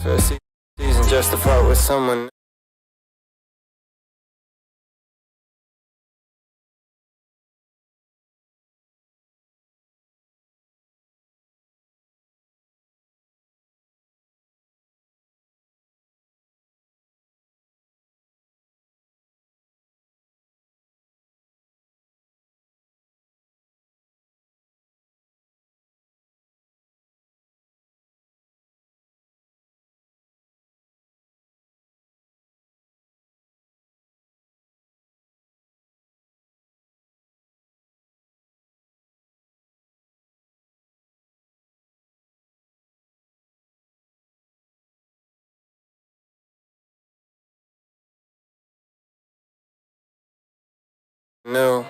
First season just to fuck with someone. No.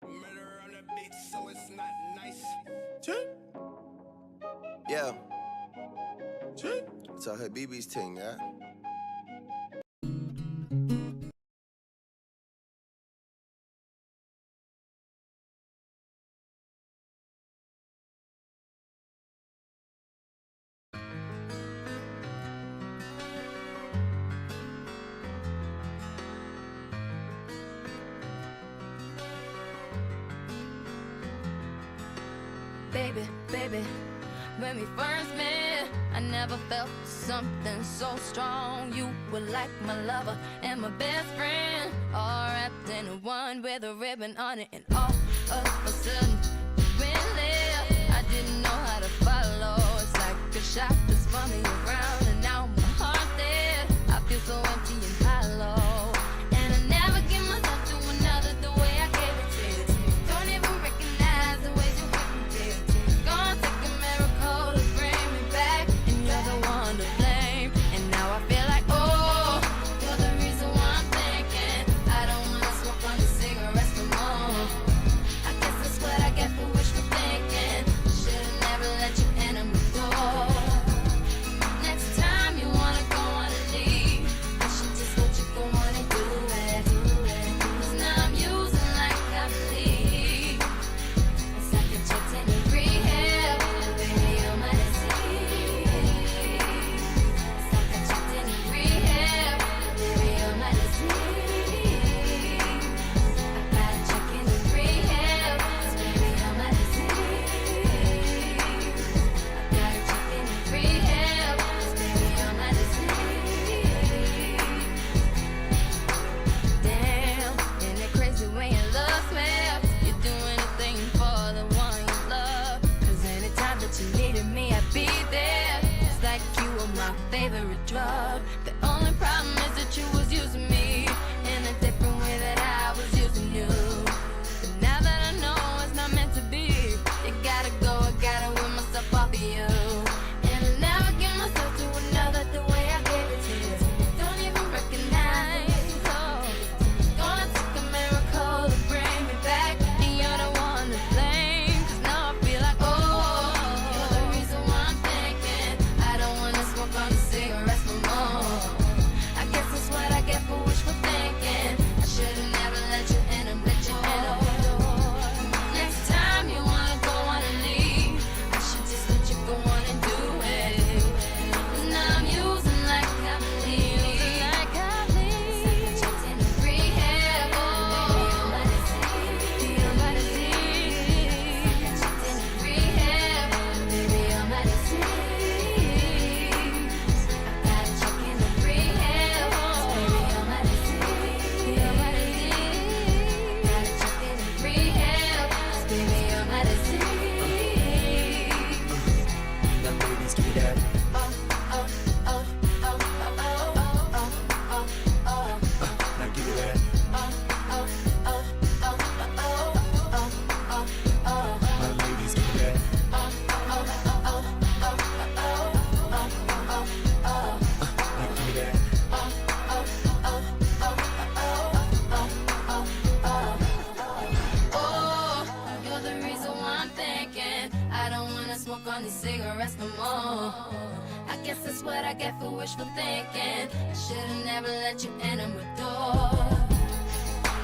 Murder on the beat, so it's not nice. Yeah. It's a Habibi's thing, yeah? Baby, baby, when we first met, I never felt something so strong. You were like my lover and my best friend, all wrapped in one with a ribbon on it. And all of a sudden, you went left. shop to spun me around, and now my heart's dead. I feel so empty and hollow, and I never give myself to another the way I gave it to you. Don't even recognize the ways you hurt me, baby. Gonna take a miracle to bring me back, and you're the one to blame. And now I feel like, oh, you're the reason why I'm thinking I don't wanna smoke on the cigarettes no more. I guess that's what I get for wishful thinking. Should've never let you enter my door. Next time you wanna go on a leave, I should just let you go on and do it. 'Cause now I'm using like I believe. It's like a check's in rehab, baby, you're my disease. It's like a check's in rehab, baby, you're my disease. I got a check in rehab, 'cause baby, you're my disease. I got a check in rehab, 'cause baby, you're my disease. Damn, isn't it crazy when your love smells? You're doing anything for the one you love. 'Cause anytime that you needed me, I'd be there. It's like you were my favorite drug. The only problem is that you was using me in a different way that I was using you. But now that I know it's not meant to be, you gotta go, I gotta win myself off of you. And I never give myself to another the way I gave it to you. Don't even recognize, oh. Gonna take a miracle to bring me back, and you're the one to blame. 'Cause now I feel like, oh, you're the reason why I'm thinking I don't wanna smoke on the cigarettes no more. I guess that's what I get for wishful thinking. I should've never let you in and let you in my door. Next time you wanna go on and leave, I should just let you go on and do it. 'Cause now I'm using like I believe. It's like a check's in rehab, baby, you're my disease. You're my disease. It's like a check's in rehab, baby, you're my disease. I got a check in rehab, 'cause baby, you're my disease. You're my disease. Got a check in rehab, 'cause baby, you're my disease. Now ladies, give me that. Now give me that. Now ladies, give me that. Now give me that. Oh, you're the reason why I'm thinking I don't wanna smoke on these cigarettes no more. I guess that's what I get for wishful thinking. I should've never let you enter my door.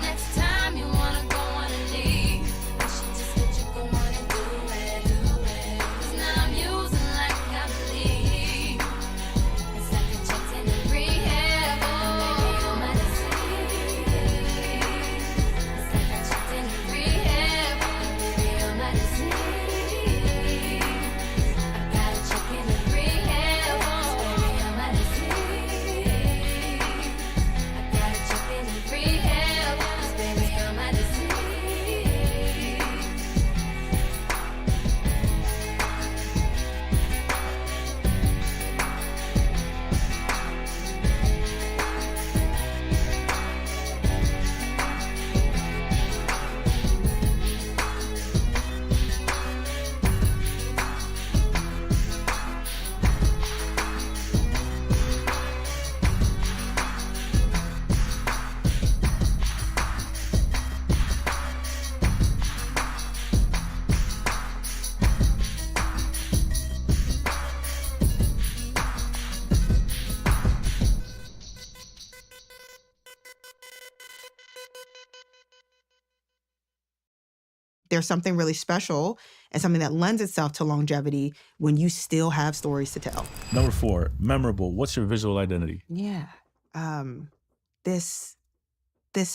Next time you wanna go on and leave, I should just let you go on and do it. 'Cause now I'm using like I believe. It's like a check's in rehab, baby, you're my disease. It's like a check's in rehab, baby, you're my disease. I got a check in rehab, baby, you're my disease. I got a check in rehab, 'cause baby, you're my disease. There's something really special and something that lends itself to longevity when you still have stories to tell. Number 4, memorable. What's your visual identity? Yeah. This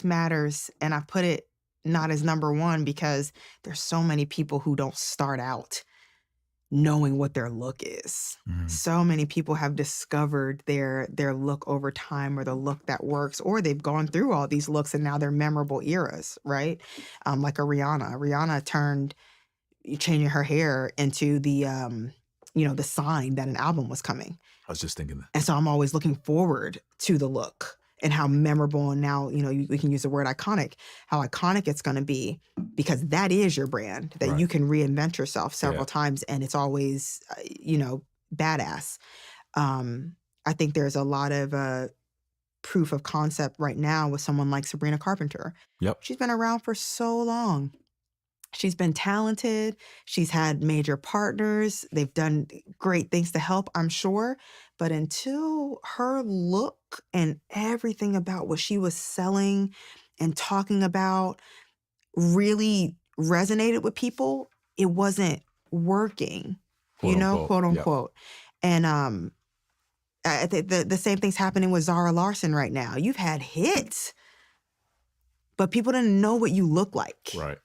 matters, and I put it not as number 1 because there's so many people who don't start out knowing what their look is. So many people have discovered their look over time, or the look that works, or they've gone through all these looks and now they're memorable eras, right? Like a Rihanna. Rihanna turned changing her hair into the the sign that an album was coming. I was just thinking that. And so I'm always looking forward to the look and how memorable, and now, we can use the word iconic, how iconic it's going to be, because that is your brand, that you can reinvent yourself several times, and it's always, badass. I think there's a lot of proof of concept right now with someone like Sabrina Carpenter. Yep. She's been around for so long. She's been talented. She's had major partners. They've done great things to help, I'm sure. But until her look and everything about what she was selling and talking about really resonated with people, it wasn't working, Quote unquote. quote Yep. unquote. And I think the same thing's happening with Zara Larsson right now. You've had hits, but people didn't know what you look like. Right.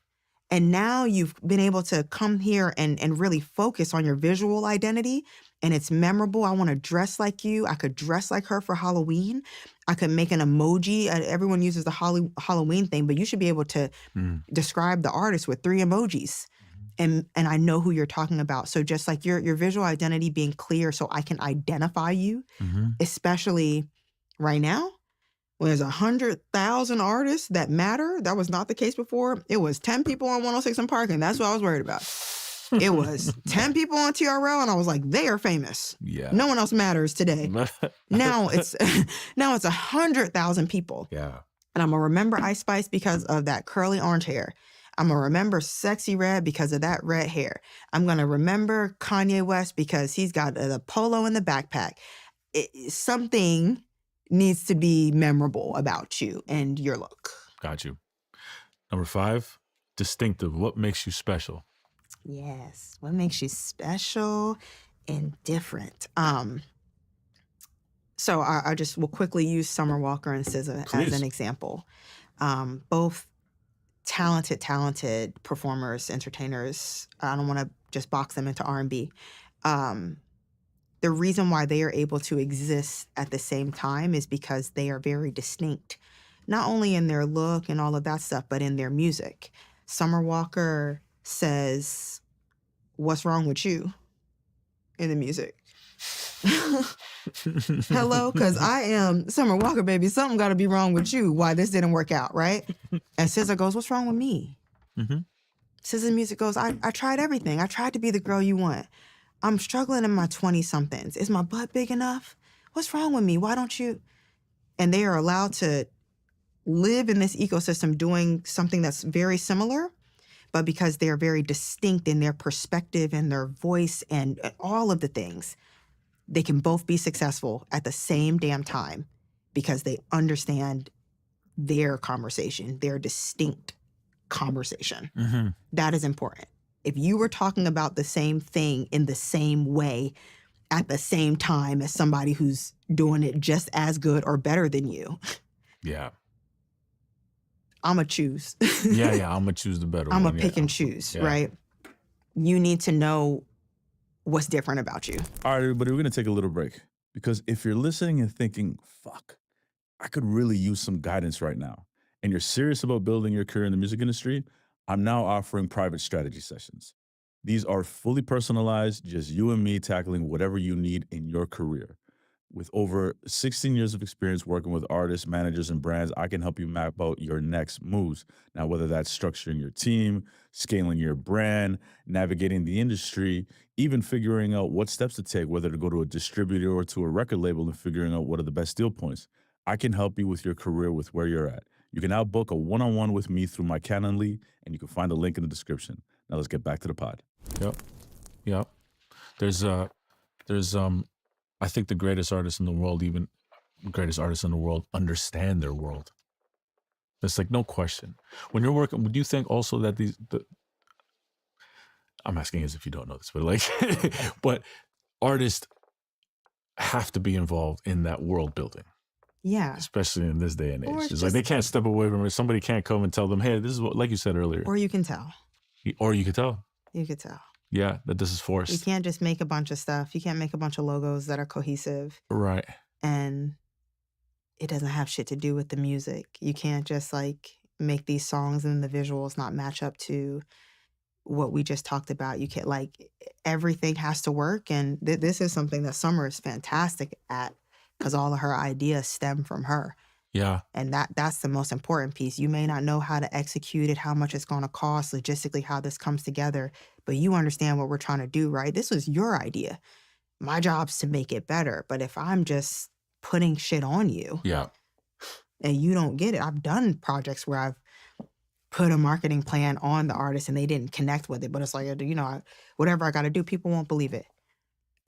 And now you've been able to come here and really focus on your visual identity, and it's memorable. I want to dress like you. I could dress like her for Halloween. I could make an emoji. Everyone uses the Halloween thing, but you should be able to describe the artist with 3 emojis. And I know who you're talking about. So just like your visual identity being clear so I can identify you, especially right now, when there's 100,000 artists that matter. That was not the case before. It was 10 people on 106 in Park, and that's what I was worried about. It was 10 people on TRL, and I was like, they are famous. Yeah. No one else matters today. Now it's 100,000 people. Yeah. And I'm going to remember Ice Spice because of that curly orange hair. I'm going to remember Sexy Red because of that red hair. I'm going to remember Kanye West because he's got the polo in the backpack. Something needs to be memorable about you and your look. Got you. Number 5, distinctive. What makes you special? Yes. What makes you special and different? So I just will quickly use Summer Walker and SZA Please. as an example. Both talented performers, entertainers. I don't want to just box them into R&B. The reason why they are able to exist at the same time is because they are very distinct, not only in their look and all of that stuff, but in their music. Summer Walker says, "What's wrong with you?" in the music. Hello, because I am Summer Walker, baby. Something got to be wrong with you. Why this didn't work out, right? And SZA goes, "What's wrong with me?" SZA's music goes, I tried everything. I tried to be the girl you want. I'm struggling in my 20-somethings. Is my butt big enough? What's wrong with me? Why don't you? And they are allowed to live in this ecosystem doing something that's very similar, but because they're very distinct in their perspective and their voice and all of the things, they can both be successful at the same damn time because they understand their conversation, their distinct conversation. That is important. If you were talking about the same thing in the same way at the same time as somebody who's doing it just as good or better than you, Yeah. I'm going to choose. Yeah. I'm going to choose the better I'm one. going to pick and choose, Yeah. right? You need to know what's different about you. All right, everybody, we're going to take a little break because if you're listening and thinking, fuck, I could really use some guidance right now, and you're serious about building your career in the music industry, I'm now offering private strategy sessions. These are fully personalized, just you and me tackling whatever you need in your career. With over 16 years of experience working with artists, managers, and brands, I can help you map out your next moves. Now, whether that's structuring your team, scaling your brand, navigating the industry, even figuring out what steps to take, whether to go to a distributor or to a record label and figuring out what are the best deal points, I can help you with your career with where you're at. You can now book a one-on-one with me through my Calendly, and you can find the link in the description. Now let's get back to the pod. Yep. There's I think the greatest artists in the world, even greatest artists in the world, understand their world. It's like no question. When you're working, do you think also that I'm asking as if you don't know this, but like, but artists have to be involved in that world building, Yeah. especially in this day and age. Or It's just- like they can't step away from it. Somebody can't come and tell them, hey, this is what, like you said earlier, Or you can tell. or you could tell, You could tell. yeah, that this is You forced. can't just make a bunch of stuff. You can't make a bunch of logos that are cohesive Right. and it doesn't have shit to do with the music. You can't just like make these songs and the visuals not match up to what we just talked about. You can't like everything has to work, and this is something that Summer is fantastic at because all of her ideas stem from her. Yeah. And that's the most important piece. You may not know how to execute it, how much it's going to cost, logistically, how this comes together, but you understand what we're trying to do, right? This was your idea. My job's to make it better. But if I'm just putting shit on you Yeah. and you don't get it, I've done projects where I've put a marketing plan on the artist and they didn't connect with it. But it's like, whatever I got to do, people won't believe it.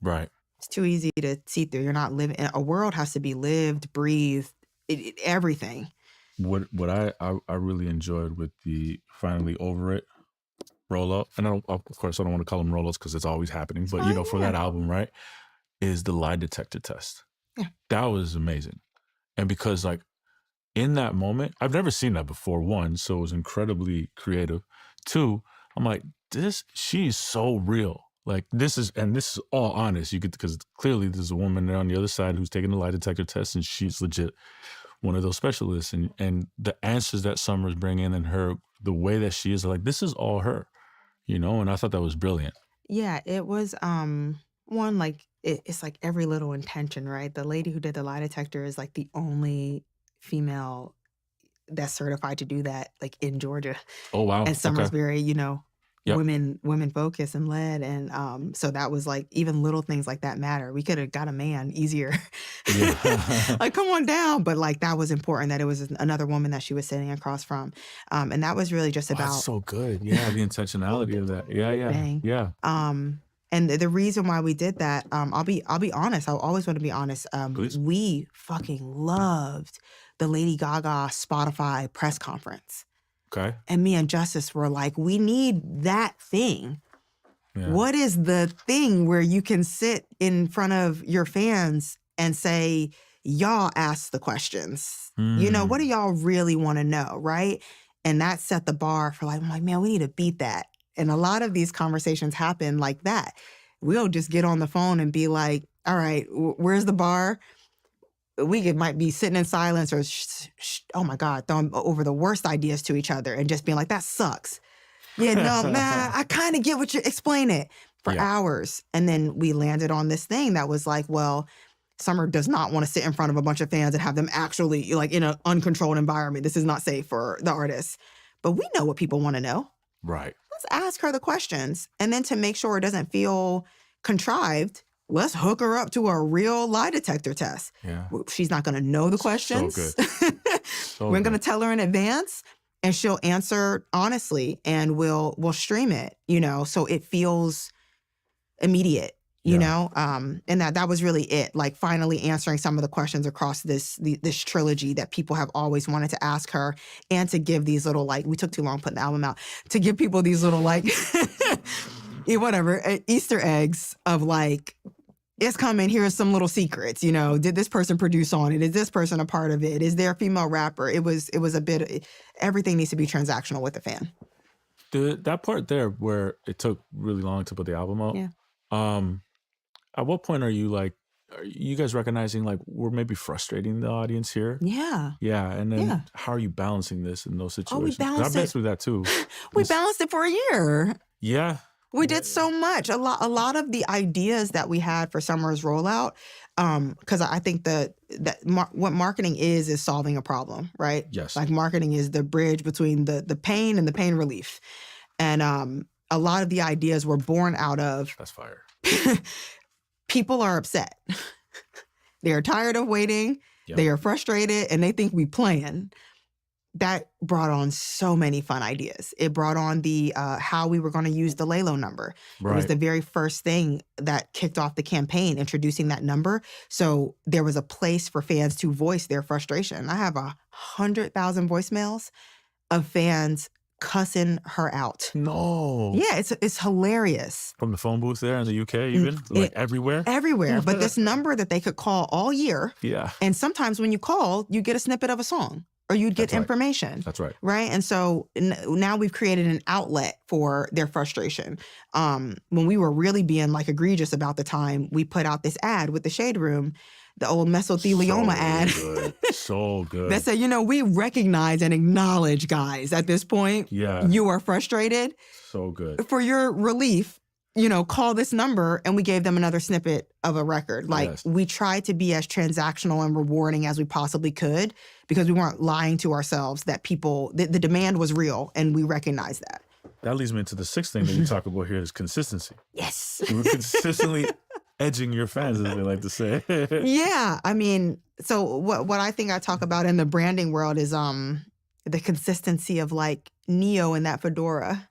Right. It's too easy to see through. You're not living. A world has to be lived, breathed, everything. What I really enjoyed with the Finally Over It rollout, and of course I don't want to call them rollouts because it's always happening, but for that album, right, is the lie detector test. Yeah. That was amazing. And because like in that moment, I've never seen that before, one, so it was incredibly creative. Two, I'm like, she's so real. Like this is all honest. You could, because clearly there's a woman there on the other side who's taking the lie detector test and she's legit one of those specialists. And the answers that Summer's bringing and the way that she is, like, this is all her, and I thought that was brilliant. Yeah, it was one, like it's like every little intention, right? The lady who did the lie detector is like the only female that's certified to do that, like in Georgia. Oh wow. And Summer's Okay. very, Yep. women focused and led. And so that was like, even little things like that matter. We could have got a man easier. Yeah. Like, come on down. But like, that was important that it was another woman that she was sitting across from. And that was really just Oh, about, that's so good. Yeah, the intentionality of that. Yeah. Bang. Yeah. and the reason why we did that, I'll be honest. I always want to be honest. Please. We fucking loved the Lady Gaga Spotify press conference. Okay. And me and Justice were like, we need that thing. Yeah. What is the thing where you can sit in front of your fans and say, y'all ask the questions? What do y'all really want to know, right? And that set the bar for like, I'm like, man, we need to beat that. And a lot of these conversations happen like that. We'll just get on the phone and be like, all right, where's the bar? We might be sitting in silence or, oh my God, throwing over the worst ideas to each other and just being like, that sucks. Yeah, no, man, I kind of get what you explain it for hours. And then we landed on this thing that was like, well, Summer does not want to sit in front of a bunch of fans and have them actually like in an uncontrolled environment. This is not safe for the artist. But we know what people want to know. Right. Let's ask her the questions. And then to make sure it doesn't feel contrived, let's hook her up to a real lie detector test. Yeah. She's not going to know the questions. So We're going to good. tell her in advance and she'll answer honestly and we'll stream it, so it feels immediate, and that was really it. Like finally answering some of the questions across this trilogy that people have always wanted to ask her, and to give these little, like, we took too long putting the album out, to give people these little like Easter eggs of like, it's coming, here's some little secrets, did this person produce on it? Is this person a part of it? Is there a female rapper? It was a bit, everything needs to be transactional with the fan. That part there where it took really long to put the album out. Yeah. At what point are you guys recognizing like we're maybe frustrating the audience here? Yeah. Yeah. And then Yeah. how are you balancing this in those situations? 'Cause balanced I've been it. through that too. We balanced it for a year. Yeah. We did so much. A lot of the ideas that we had for Summer's rollout, because I think what marketing is solving a problem, right? Yes. Like marketing is the bridge between the pain and the pain relief. And a lot of the ideas were born out of That's fire. people are upset. They are tired of waiting. Yep. They are frustrated and they think we playing. That brought on so many fun ideas. It brought on the how we were going to use the Lalo number. Right. It was the very first thing that kicked off the campaign, introducing that number. So there was a place for fans to voice their frustration. I have 100,000 voicemails of fans cussing her out. No. Yeah, it's hilarious. From the phone booth there in the UK, even like everywhere. Everywhere. But this number that they could call all year. Yeah. And sometimes when you call, you get a snippet of a song or you'd get That's right. information. That's right. Right. And so now we've created an outlet for their frustration. When we were really being like egregious about the time, we put out this ad with the Shade Room the old mesothelioma ad. Good. So good. That said, we recognize and acknowledge, guys, at this point, Yeah. you are frustrated. So good. For your relief, call this number, and we gave them another snippet of a record. Like, Yes. we tried to be as transactional and rewarding as we possibly could because we weren't lying to ourselves that the demand was real, and we recognized that. That leads me into the sixth thing that you talk about here is consistency. Yes. You were consistently edging your fans, as they like to say. Yeah. I mean, so what I think I talk about in the branding world is the consistency of like Neo in that fedora.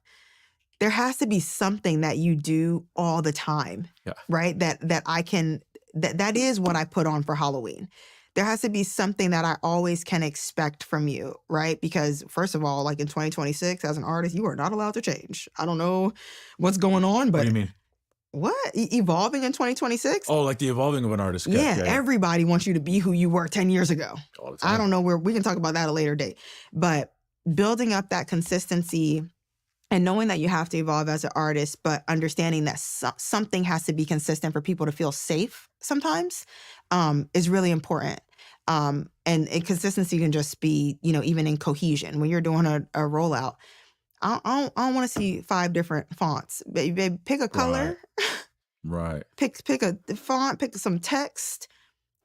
There has to be something that you do all the time, Yeah. right? That is what I put on for Halloween. There has to be something that I always can expect from you, right? Because first of all, like in 2026, as an artist, you are not allowed to change. I don't know what's going on, What but do you mean? what? Evolving in 2026? Oh, like the evolving of an artist. Yeah, everybody wants you to be who you were 10 years ago. All the time. I don't know where we can talk about that at a later date. But building up that consistency and knowing that you have to evolve as an artist, but understanding that something has to be consistent for people to feel safe sometimes is really important. And consistency can just be, even in cohesion. When you're doing a rollout, I don't want to see 5 different fonts. Baby, pick a color, Right. pick a font, pick some text,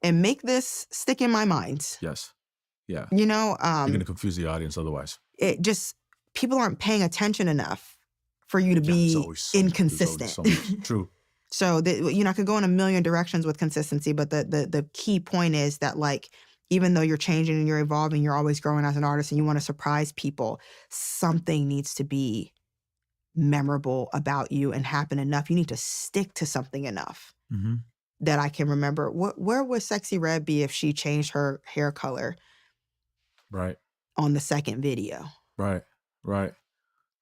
and make this stick in my mind. Yes. Yeah. You You're going to confuse the audience otherwise. it just people aren't paying attention enough for you to Yeah, be there's always so much- inconsistent. there's always so much. True. So I could go in a million directions with consistency, but the key point is that like even though you're changing and you're evolving, you're always growing as an artist and you want to surprise people, something needs to be memorable about you and happen enough. You need to stick to something enough Mm-hmm. that I can remember. Where would Sexy Red be if she changed her hair color Right. on the second video? Right.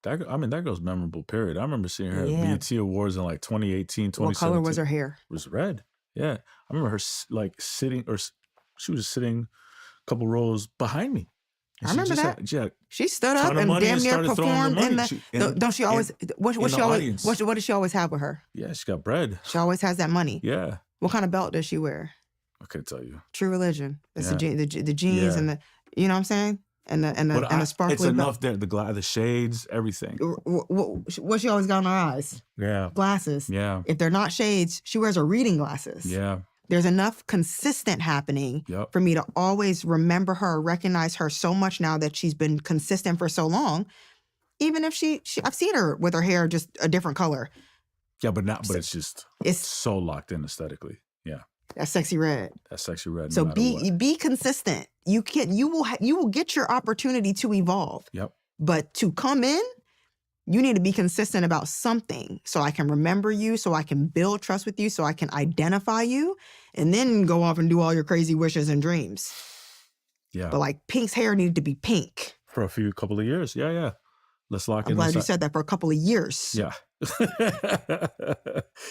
That goes memorable, period. I remember seeing her Yeah. at BET Awards in like 2018, 2017. What color was her hair? It was red. Yeah. I remember her sitting, she was sitting a couple rows behind me. And I she remember just that. had- she had She stood ton up of and money damn and near started throwing the performed in money. the. She- Don't she always? What in she the always? audience. What does she always have with her? Yeah, she got bread. She always has that money. Yeah. What kind of belt does she wear? I could tell you. True Religion. That's Yeah. the jeans Yeah. and the. You know what I'm saying? And But the sparkly it's belt. enough there. The shades, everything. What she always got on her eyes? Yeah. Glasses. Yeah. If they're not shades, she wears her reading glasses. Yeah. There's enough consistent happening Yep. for me to always remember her, recognize her so much now that she's been consistent for so long. Even if she I've seen her with her hair just a different color. Yeah, but it's just It's so locked in aesthetically. Yeah. that Sexy Red. That's Sexy Red. So no matter what. be consistent. You will get your opportunity to evolve. Yep. But to come in, you need to be consistent about something so I can remember you, so I can build trust with you, so I can identify you, and then go off and do all your crazy wishes and dreams. Yeah. But like Pink's hair needed to be pink. For a couple of years. Yeah, yeah. Let's lock I'm in. glad you said that for a couple of years. Yeah.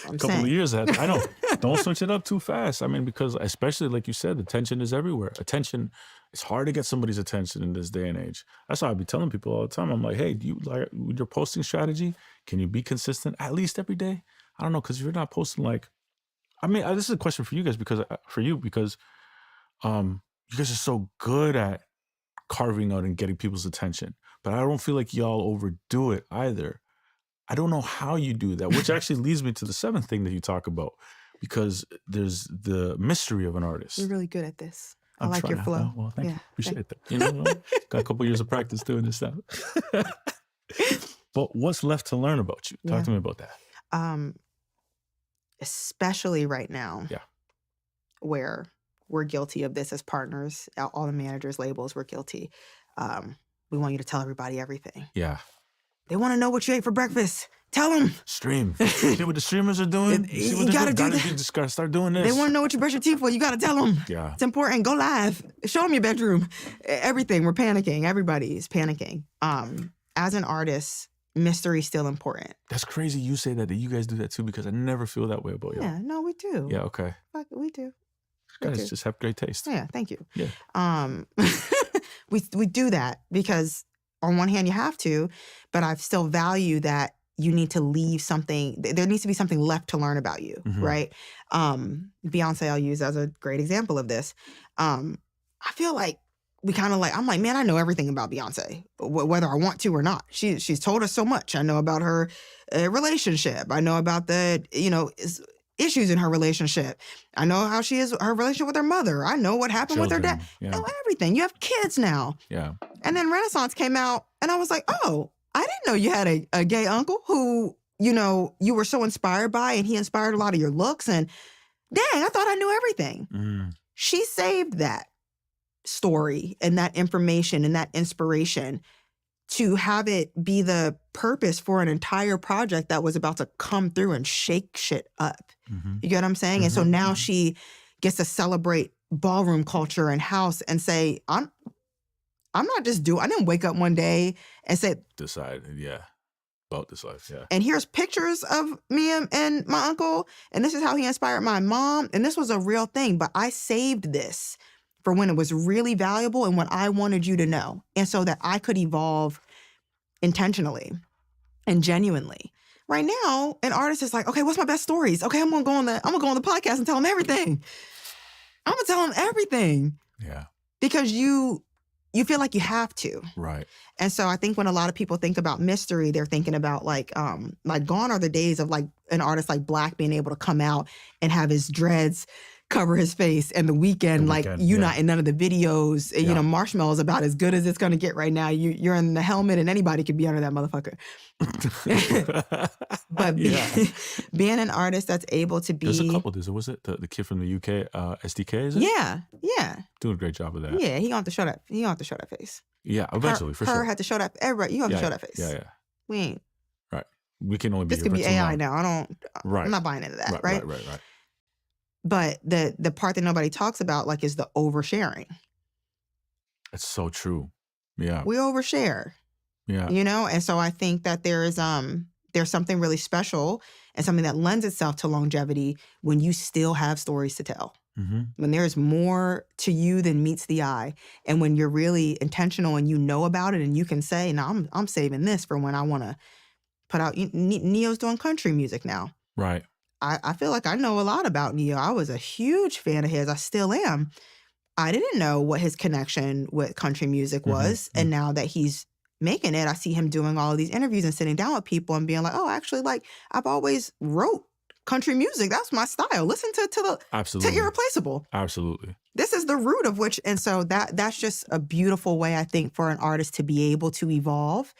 I'm Couple saying. of years ahead. I know. Don't switch it up too fast. I mean, because especially like you said, attention is everywhere. Attention, it's hard to get somebody's attention in this day and age. That's why I be telling people all the time. I'm like, hey, do you like with your posting strategy? Can you be consistent at least every day? I don't know, because if you're not posting like, I mean, this is a question for you guys because you guys are so good at carving out and getting people's attention, but I don't feel like y'all overdo it either. I don't know how you do that, which actually leads me to the seventh thing that you talk about, because there's the mystery of an artist. You're really good at this. I I'm like your trying. flow. Oh, well, thank you. Yeah, Appreciate that. You know, got a couple years of practice doing this stuff. But what's left to learn about you? Talk Yeah. to me about that. Especially right now. Yeah. Where we're guilty of this as partners. All the managers' labels, we're guilty. We want you to tell everybody everything. Yeah. They want to know what you ate for breakfast. Tell them. Stream. See what the streamers are doing? You See what they're gotta doing? do that. You just gotta start doing this. They want to know what you brush your teeth with. You got to tell them. Yeah. It's important. Go live. Show them your bedroom. Everything. We're panicking. Everybody is panicking. As an artist, mystery's still important. That's crazy you say that you guys do that too, because I never feel that way about y'all. Yeah, no, we do. Yeah, okay. Fuck, we do. You Me guys too. just have great taste. Yeah, thank you. Yeah. We do that because on one hand you have to, but I still value that you need to leave something. There needs to be something left to learn about you, Mhm. right? Beyonce I'll use as a great example of this. I feel like we kind of like, I'm like, man, I know everything about Beyonce, whether I want to or not. She's told us so much. I know about her relationship. I know about the, issues in her relationship. I know how she is, her relationship with her mother. I know what happened with her dad. Children, yeah. I know everything. You have kids now. Yeah. And then Renaissance came out, and I was like, oh, I didn't know you had a gay uncle who, you were so inspired by, and he inspired a lot of your looks. And dang, I thought I knew everything. Mm. She saved that story and that information and that inspiration to have it be the purpose for an entire project that was about to come through and shake shit up. Mhm. You get what I'm saying? And so Mhm. now she gets to celebrate ballroom culture and house and say, I'm not just I didn't wake up one day and say, Decide, yeah, about this life, yeah. and here's pictures of me and my uncle, and this is how he inspired my mom, and this was a real thing, but I saved this for when it was really valuable and when I wanted you to know, and so that I could evolve intentionally and genuinely. Right now, an artist is like, okay, what's my best stories? Okay, I'm gonna go on the podcast and tell them everything. I'm gonna tell them everything Yeah, because you feel like you have to. right. And so I think when a lot of people think about mystery, they're thinking about like gone are the days of like an artist like Black being able to come out and have his dreads cover his face, and The Weeknd, like Weeknd, you yeah. not in none of the videos. Yeah. Marshmallow's about as good as it's gonna get right now. You're in the helmet, and anybody could be under that motherfucker. But yeah. being an artist that's able to be, There's a couple. Was it the kid from the UK, SDK? Is it? yeah, Doing a great job of that. yeah. He gonna have to show that. He gonna have to show that face. Yeah, eventually, for her sure. had to show that. Everybody, you have yeah, to show that face. Yeah. We ain't. We can only be This here could for be too AI long. now. Right. I'm not buying into that. Right. Right. But the part that nobody talks about, like, is the oversharing. It's so true. Yeah. We overshare, Yeah. and so I think that there's something really special and something that lends itself to longevity when you still have stories to tell. Mm-hmm. When there's more to you than meets the eye, and when you're really intentional and you know about it, and you can say, "No, I'm saving this for when I want to put out." Neo's doing country music now. Right. I feel like I know a lot about Neo. I was a huge fan of his. I still am. I didn't know what his connection with country music was. And now that he's making it, I see him doing all of these interviews and sitting down with people and being like, oh, actually, like, I've always wrote country music. That's my style. Listen to Absolutely. Irreplaceable. Absolutely. This is the root of which. And so that's just a beautiful way, I think, for an artist to be able to evolve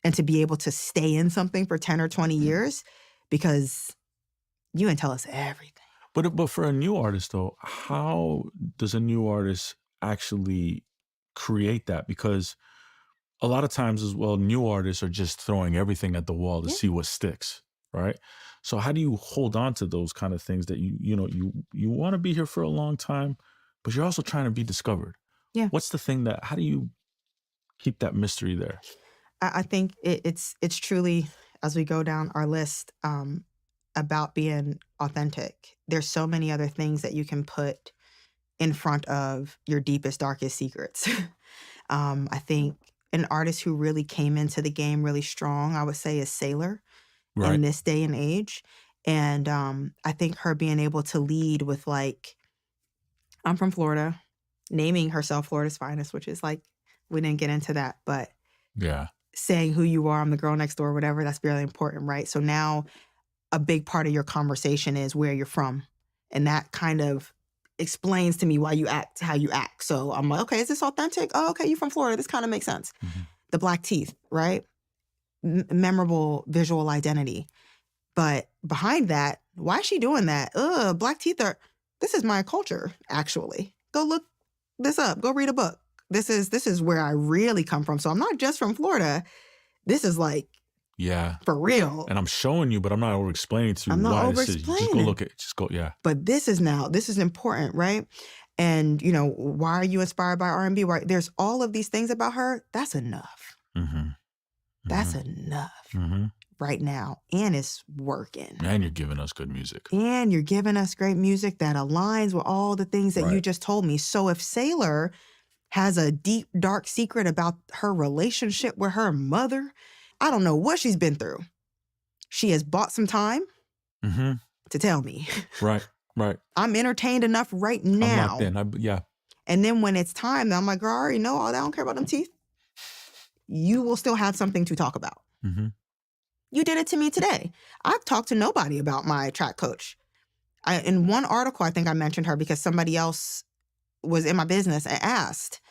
and to be able to stay in something for 10 or 20 years, because you can tell us everything. But for a new artist though, how does a new artist actually create that? Because a lot of times as well, new artists are just throwing everything at the wall to see what sticks, right? So how do you hold on to those kind of things that you want to be here for a long time, but you're also trying to be discovered? Yeah. What's the thing how do you keep that mystery there? I think it's truly, as we go down our list, about being authentic. There's so many other things that you can put in front of your deepest, darkest secrets. I think an artist who really came into the game really strong, I would say, is Sailor in this day and age. And I think her being able to lead with, like, I'm from Florida, naming herself Florida's Finest, which is like, we didn't get into that, but Yeah. saying who you are, I'm the girl next door, whatever, that's really important, right? So now a big part of your conversation is where you're from. And that kind of explains to me why you act how you act. So I'm like, okay, is this authentic? Oh, okay, you're from Florida. This kind of makes sense. Mhm. The black teeth, right? Memorable visual identity. But behind that, why is she doing that? Black teeth this is my culture, actually. Go look this up. Go read a book. This is where I really come from. So I'm not just from Florida. This is like, Yeah. for real. And I'm showing you, but I'm not over explaining to you I'm not why this is. Just go over-explaining. look at yeah. But this is important, right? And, why are you inspired by R&B? Right? There's all of these things about her. That's enough. Mm-hmm. That's enough Mm-hmm. right now. And it's working. And you're giving us good music. And you're giving us great music that aligns with all the things that you Right. just told me. So if Sailor has a deep, dark secret about her relationship with her mother, I don't know what she's been through. She has bought some time Mm-hmm. to tell me. Right. Right. I'm entertained enough right I'm now. locked in. Yeah. And then when it's time, I'm like, girl, I already know all that. I don't care about them teeth. You will still have something to talk about. Mm-hmm. You did it to me today. I've talked to nobody about my track coach. In one article, I think I mentioned her because somebody else was in my business and asked.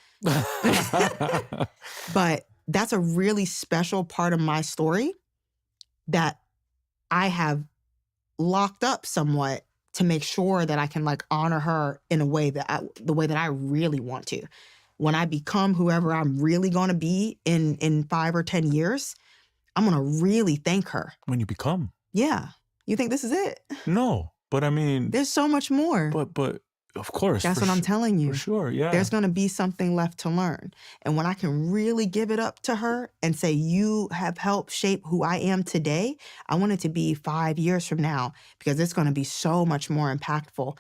But that's a really special part of my story that I have locked up somewhat to make sure that I can like honor her in a way that the way that I really want to. When I become whoever I'm really going to be in 5 or 10 years, I'm going to really thank her. When you become. Yeah. You think this is it? No, but I mean, There's so much more. but of course. That's for what I'm su- telling you. For sure. Yeah. There's going to be something left to learn. And when I can really give it up to her and say, you have helped shape who I am today, I want it to be 5 years from now because it's going to be so much more impactful.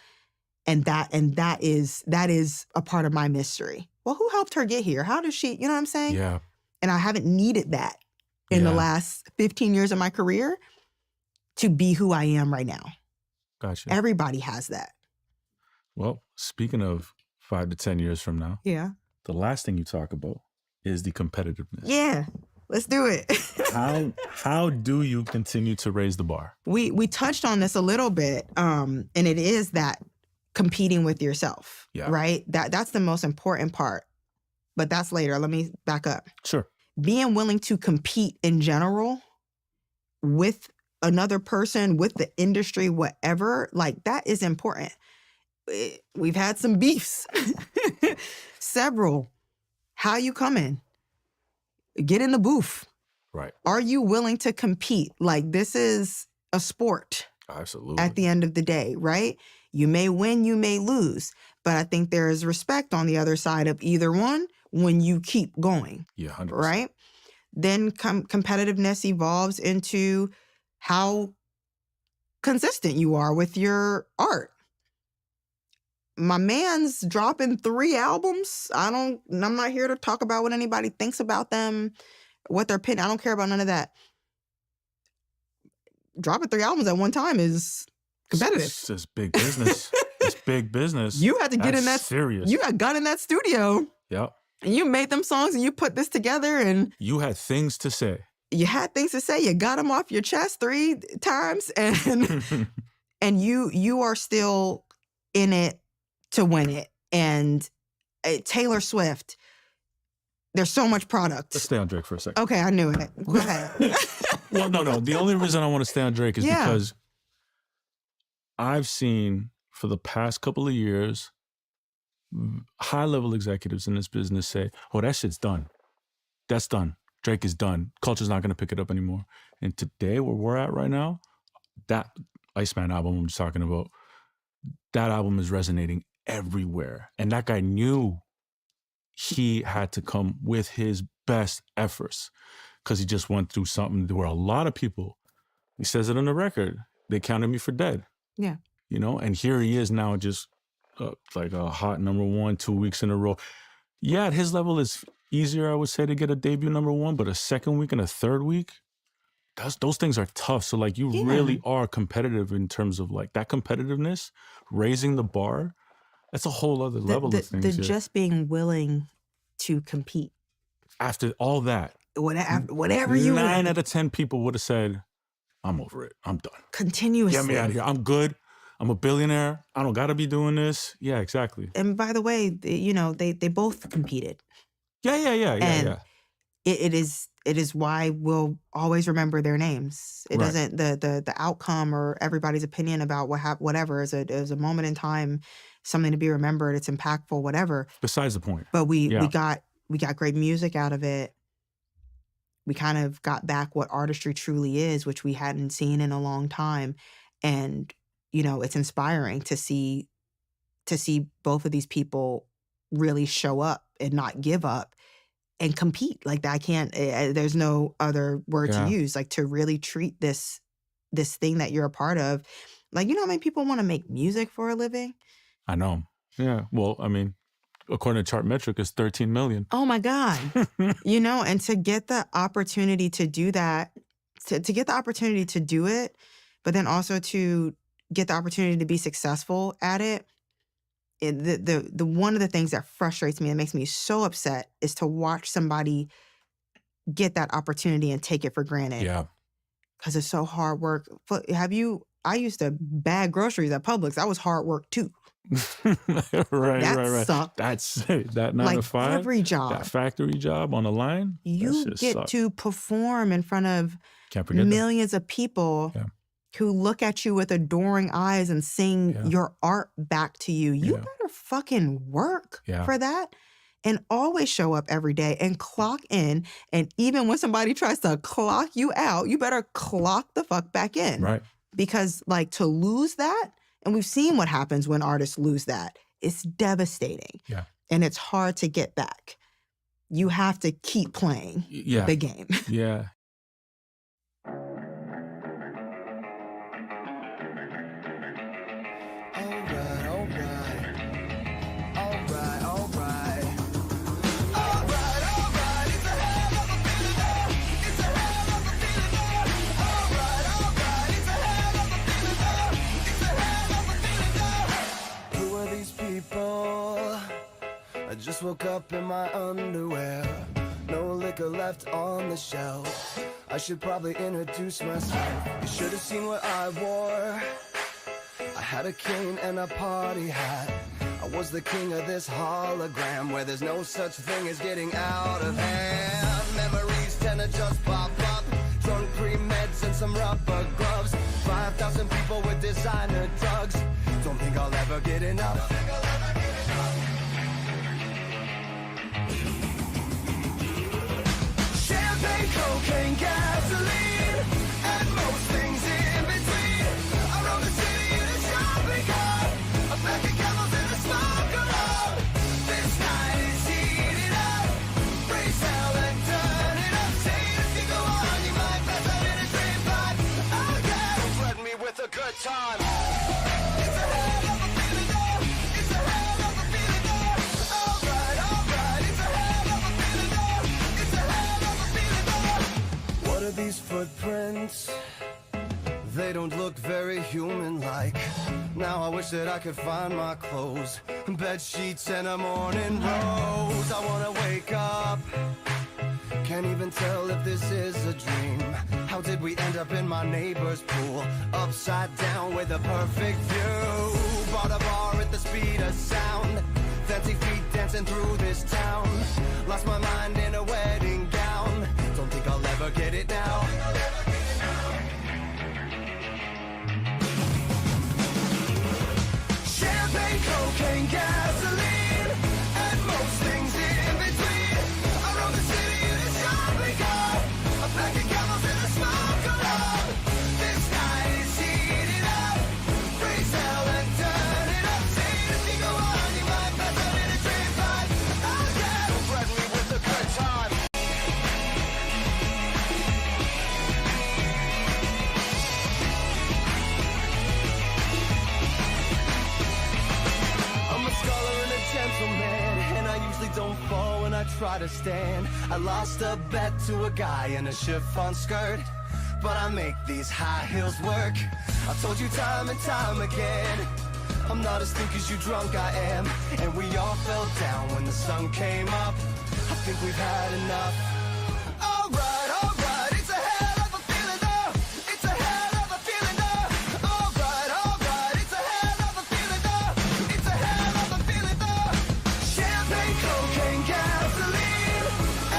And that is a part of my mystery. Well, who helped her get here? How does she, you know what I'm saying? Yeah. And I haven't needed that in the Yeah. last 15 years of my career to be who I am right now. Gotcha. Everybody has that. Well, speaking of 5 to 10 years from now, Yeah. the last thing you talk about is the competitiveness. Yeah. Let's do it. How do you continue to raise the bar? We touched on this a little bit, and it is that competing with yourself, Yeah. right? That's the most important part. But that's later. Let me back up. Sure. Being willing to compete in general with another person, with the industry, whatever, like that is important. We've had some beefs, several. How you coming? Get in the booth. Right. Are you willing to compete? Like this is a sport Absolutely. at the end of the day, right? You may win, you may lose, but I think there is respect on the other side of either one when you keep going, Yeah, 100%. right? Then competitiveness evolves into how consistent you are with your art. My man's dropping 3 albums. I'm not here to talk about what anybody thinks about them, what their opinion. I don't care about none of that. Dropping 3 albums at one time is competitive. It's just big business. It's big business. You had to get That's in that. serious. You got in that studio Yep. and you made them songs and you put this together and You had things to say. you had things to say. You got them off your chest 3 times and and you are still in it to win it. And Taylor Swift, there's so much product. Let's stay on Drake for a second. Okay, I knew it. Go ahead. Well, no. The only reason I want to stay on Drake is Yeah. because I've seen for the past couple of years high-level executives in this business say, oh, that shit's done. That's done. Drake is done. Culture's not going to pick it up anymore. And today, where we're at right now, that Iceman album I'm just talking about, that album is resonating everywhere. And that guy knew he had to come with his best efforts because he just went through something where a lot of people, he says it on the record, they counted me for dead. Yeah. You know, and here he is now just like a hot #1, 2 weeks in a row. Yeah, at his level, it's easier, I would say, to get a debut #1, but a second week and a third week, those things are tough. So like you Yeah. really are competitive in terms of like that competitiveness, raising the bar. That's a whole other level the of things. just being willing to compete. After all that, Whatever you 9 out of 10 people would have said, I'm over it. I'm done. continuously. Get me out of here. I'm good. I'm a billionaire. I don't got to be doing this. Yeah, exactly. And by the way, they both competed. Yeah. And it is why we'll always remember their names. It Right. doesn't the outcome or everybody's opinion about whatever is a moment in time, something to be remembered. It's impactful, whatever. Besides the point. But we Yeah. got great music out of it. We kind of got back what artistry truly is, which we hadn't seen in a long time. And, it's inspiring to see both of these people really show up and not give up and compete. Like I can't, there's no other word Yeah. to use, like to really treat this thing that you're a part of. Like, how many people want to make music for a living? I know. Yeah. Well, I mean, according to Chartmetric, it's 13 million. Oh my God. And to get the opportunity to do that to get the opportunity to do it, but then also to get the opportunity to be successful at it. The one of the things that frustrates me and makes me so upset is to watch somebody get that opportunity and take it for granted. Yeah. Because it's so hard work. I used to bag groceries at Publix. That was hard work too. right. Sucked. That's that 9 Like to 5. every job. That factory job on the line. that You shit get sucked. to perform in front of Can't forget that. millions of people Yeah. who look at you with adoring eyes and sing Yeah. your art back to you. You Yeah. better fucking work Yeah. for that and always show up every day and clock in. And even when somebody tries to clock you out, you better clock the fuck back in. Right. Because like to lose that, and we've seen what happens when artists lose that, it's devastating. Yeah. And it's hard to get back. You have to keep playing Yeah. the game. Yeah. Who are these people? I just woke up in my underwear. No liquor left on the shelf. I should probably introduce myself. You should have seen what I wore. I had a cane and a party hat. I was the king of this hologram where there's no such thing as getting out of hand. Memories tend to just pop up. Drunk pre-meds and some rubber gloves. 5,000 people with designer drugs. Don't think I'll ever get enough. Champagne, cocaine, gasoline, and most things in between. I roam the city in a shopping cart, a pack of camels and a smoke alarm. This night is heating up. Raise hell and turn it up. Say if you go on, you might pass out in a dream pipe. Oh yeah, flood me with a good time. It's a hell of a feeling though. It's a hell of a feeling though. Alright, it's a hell of a feeling though. It's a hell of a feeling though. What are these footprints? They don't look very human-like. Now I wish that I could find my clothes, bed sheets and a morning rose. I wanna wake up. Can't even tell if this is a dream. How did we end up in my neighbor's pool? Upside down with a perfect view. Bought a bar at the speed of sound. Fancy feet dancing through this town. Lost my mind in a wedding gown. Don't think I'll ever get it now. Champagne, cocaine, gasoline, and most things in between. I roam the city in a shopping cart, a pack of camels and a smoke alarm. This night is heating up. Raise hell and turn it up. Say if you go on, you might pass out in a dream pipe. Oh yeah, don't threaten me with a good time. I'm a scholar and a gentleman, and I usually don't fall when I try to stand. I lost a bet to a guy in a chiffon skirt, but I make these high heels work. I told you time and time again, I'm not as thick as you drunk I am. And we all fell down when the sun came up. I think we've had enough. Alright, it's a hell of a feeling though. It's a hell of a feeling though. Alright, it's a hell of a feeling though. It's a hell of a feeling though. Champagne, cocaine, gasoline,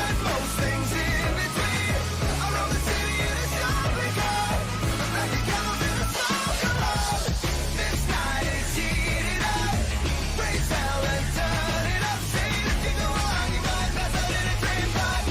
and most things in between. I roam the city in a shopping cart, a pack of camels and a smoke alarm. This night is heating up. Raise hell and turn it up. Say if you go on, you might pass out in a dream pipe.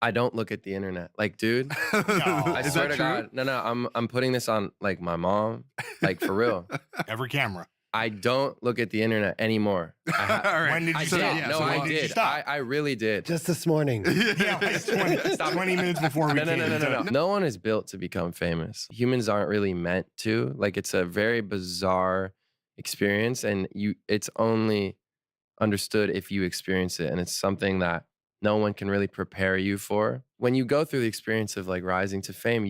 I don't look at the internet. Like, dude, I Is swear that to true? God. No, I'm putting this on like my mom, like for real. Every camera. I don't look at the internet anymore. All right. When did I you did. stop? Yeah, No, so I when did you did. stop? I really did. Just this morning. Yeah, like 20 minutes before we No. came. No. No one is built to become famous. Humans aren't really meant to. Like, it's a very bizarre experience, and it's only understood if you experience it, and it's something that no one can really prepare you for. When you go through the experience of like rising to fame,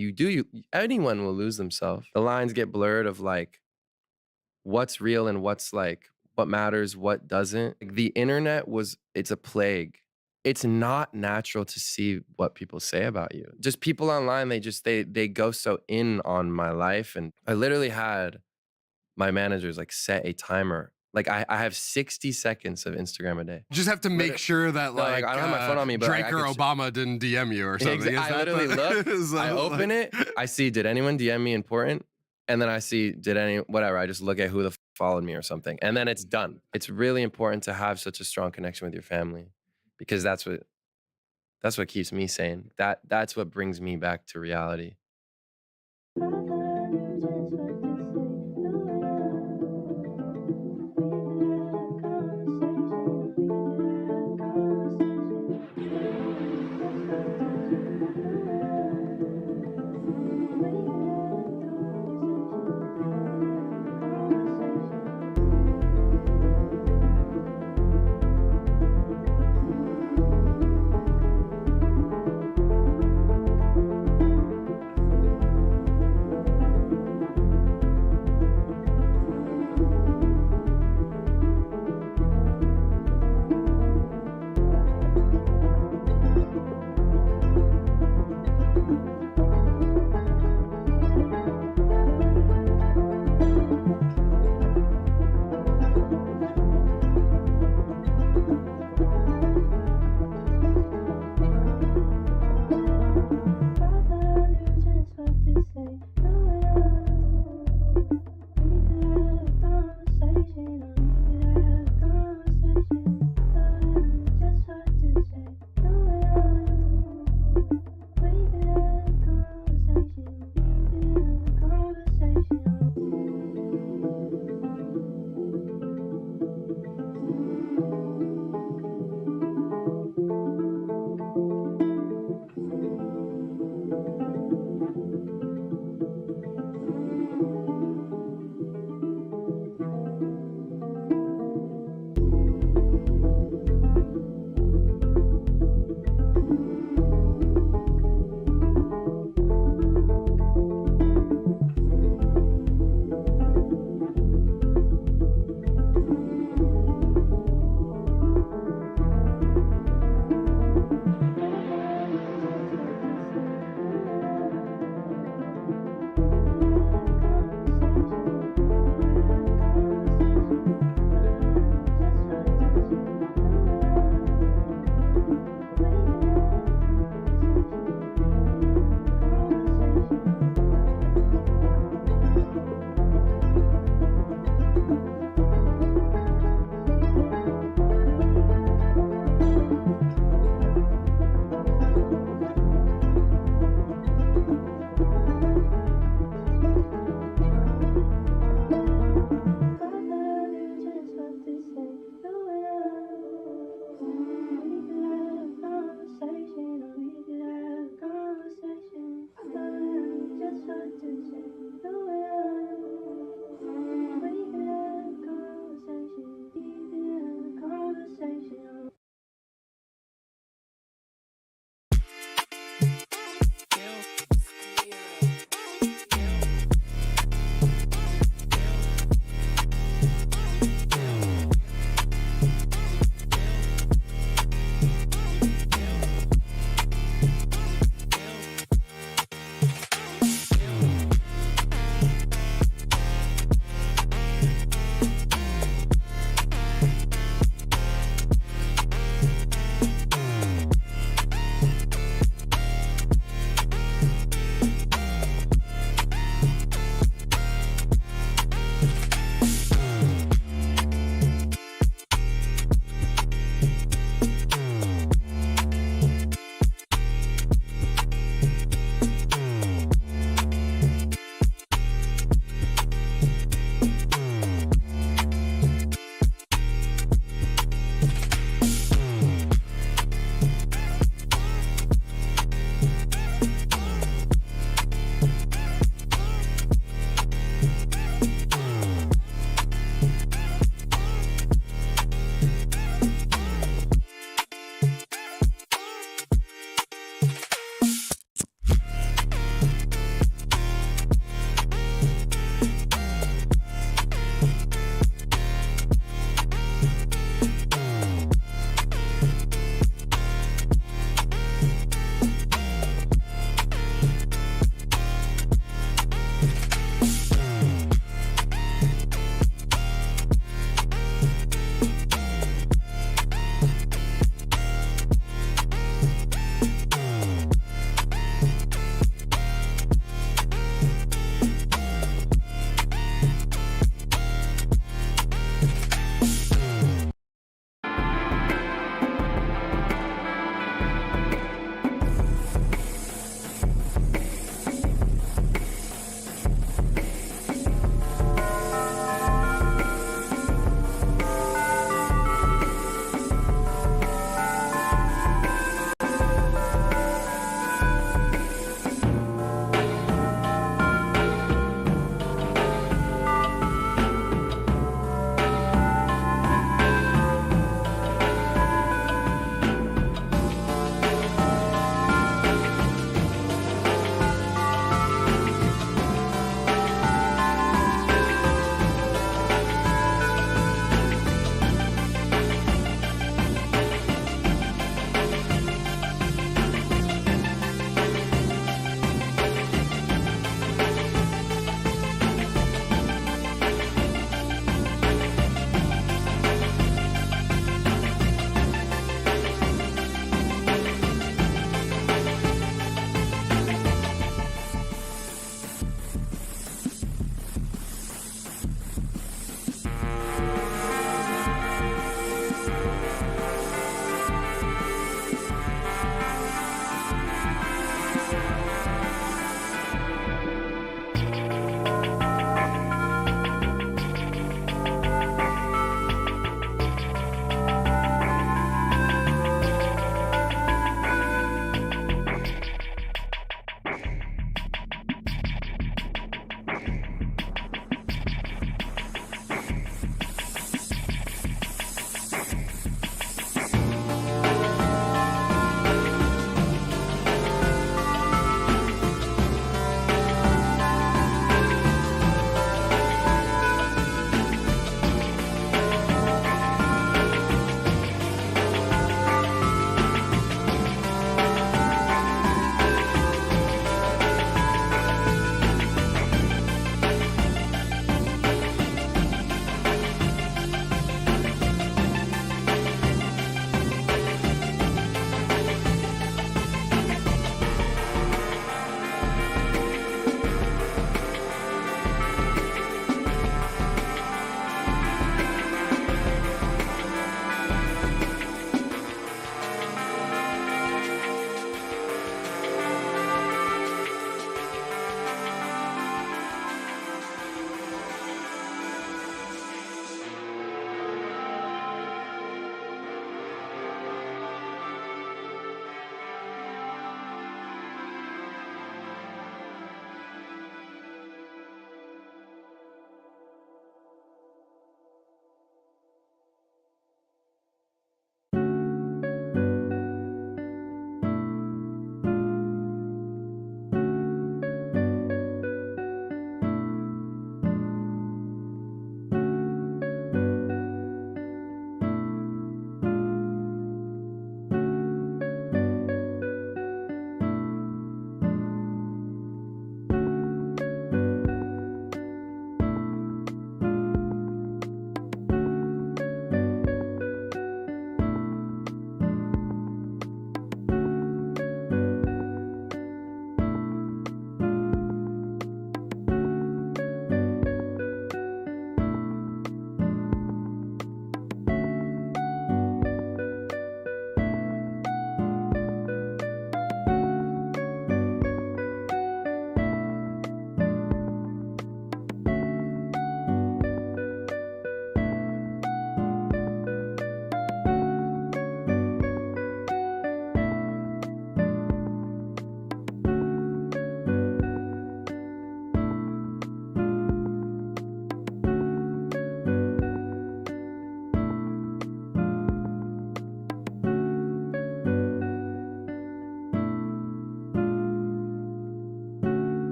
anyone will lose themselves. The lines get blurred of like what's real and what's like what matters, what doesn't. Like, the internet it's a plague. It's not natural to see what people say about you. Just people online, they go so in on my life. And I literally had my managers like set a timer. Like, I have 60 seconds of Instagram a day. Just have to make Literally. sure that No, like, I don't have my phone on me, but Drake I or could- Obama didn't DM you or something. Is I that literally look, is that I open it, I see, did anyone DM me important? And then I see, whatever, I just look at who followed me or something. And then it's done. It's really important to have such a strong connection with your family, because that's what keeps me sane. That's what brings me back to reality.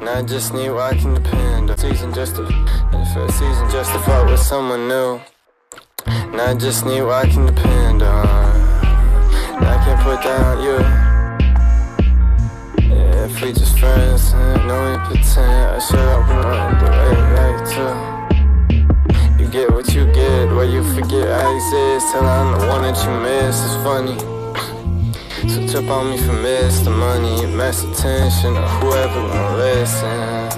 And I just need what I can depend on. Season just to, for a season just to fuck with someone new. And I just need what I can depend on. And I can't put that on you. Yeah, if we just friends, no need pretend. I should open up the way back too. You get what you get, where you forget I exist. Till I'm the one that you miss. It's funny. Switch up on me for miss the money, mass attention, or whoever won't listen.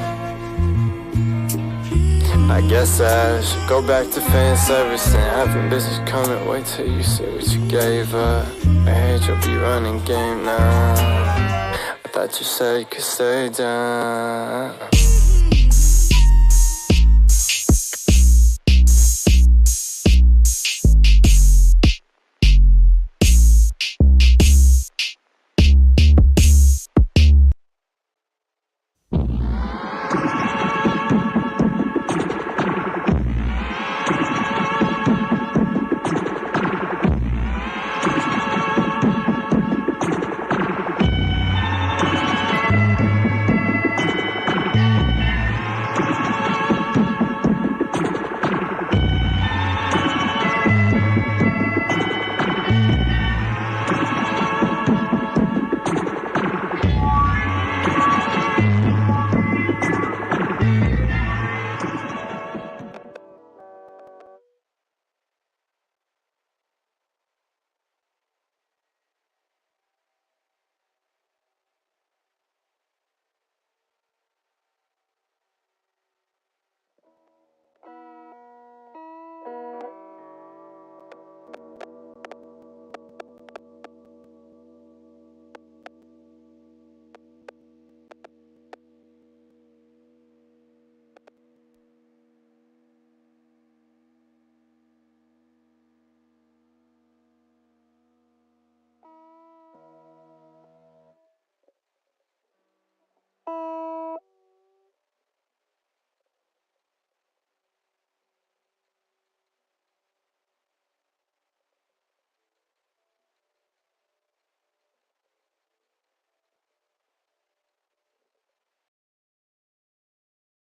I guess I should go back to fan service and having business coming. Wait till you see what you gave up. I hate you'll be running game now. I thought you said you could stay down.